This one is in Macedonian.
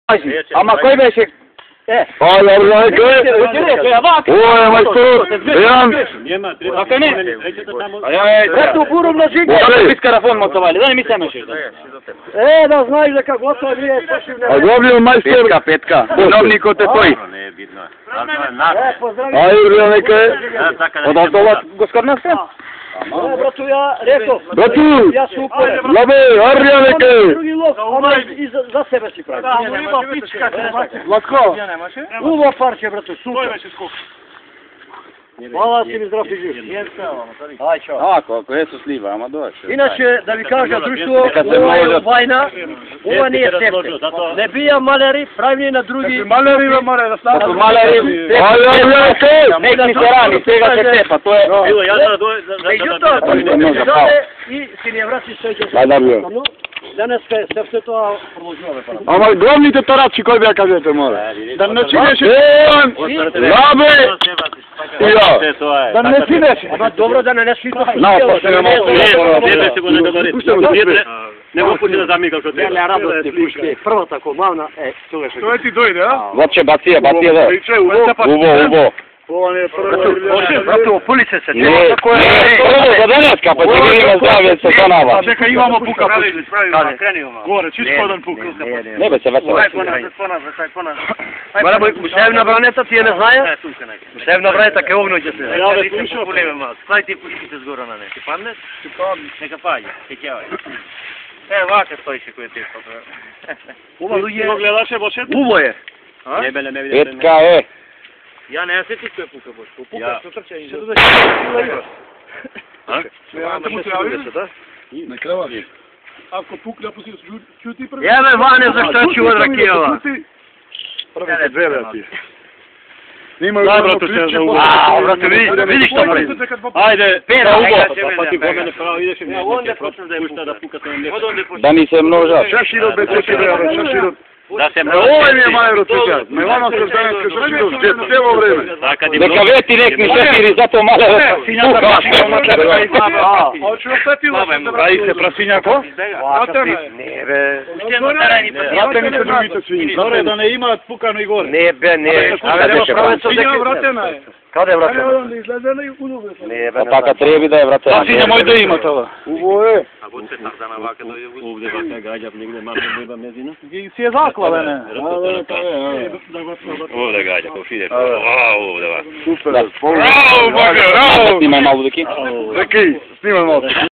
Ама кој беше? Dobro, Ой, майстор, Нема, треба. Не. Ето буром на жига. Пискарафон мотовали, да не ми семеш. Да знаеш дека готово вие сошивне. А добро майстор. Петка. Чиновникот е тој. Не е видно. Ај, нека. Одолу го скорнавте? Брату, ја реков. Брату, Ја супер. лабе, арија нека. Други лов, ама и за себе си прави. Лако. Убаво парче, брату, супер. Хвала си ми здрав и жив. Ај, чао. Ако е со слива, ама дојаш. Иначе, да ви кажа, друштво, ова е вајна, ова не е септе. Не бија малери, правни на други. Малери ме море да стават. Малери, Нек ми се рани, сега се тепа, тоа е. Меѓутоа, и си не врати сојќа. Денеска е се тоа продолжуваме пара. Ама главните тарачи кој беа кажете море? Да не чинеше. Лабе. Да не чинеше. Ама добро да не свитува. Не го пуши да замика што треба. Леле радости пушке. Првата комавна е тоа што. Тоа ти дојде, а? Вопче бација да. Убо. Ова не е прво. Брату, полице се. Прво за денеска, па ќе видиме здравје се канава. Дека имамо пука. Горе, чисто еден пука. Не бе се весело. Бара мусеев на бранета, тие не знае? Мусеев на бранета ке огно ќе се. Ја бе, слушам. Ставите пушките згора на не. Ти паднеш? Нека паѓа, ќе ќавај. Вака стоише кој ти е. Ова луѓе. Го гледаше бошето? Убо е. Не беле не видите. Петка е. Ја не се ти кој пука бошко. Пука се трча и. На крава. Ако пукне, пуси чути први. Еве Ване зашто чува ракијава. Првите две ти. Нема брато се за уго. Брато види што прави. Ајде, пера уго. Па ти гоме не право идеше ми. Онде почна да пушта да пукате на млеко. Да ни се множат. Шаширот бе шаширот. Да се Ова ми е мајро сега. Мелано се денеска шаширот, дет цело време. Дека вети нек ми шашири, зато мале Очу сетила. Прави се прасињако? Не бе. Врате ми се другите свињи. Добре, да не имаат пукано и горе. Не бе, не. Свиња вратена е. Каде вратена? Да излезена и удобно. Не бе. Така треби да е вратена. Свиња мој да има тоа. Убаво е. Овде вака гаѓа негде малку неба мезина. Ги си е заклавене. Овде гаѓа, кофиде. Овде вака. Супер. Снимај малку деки. Деки, снимај малку.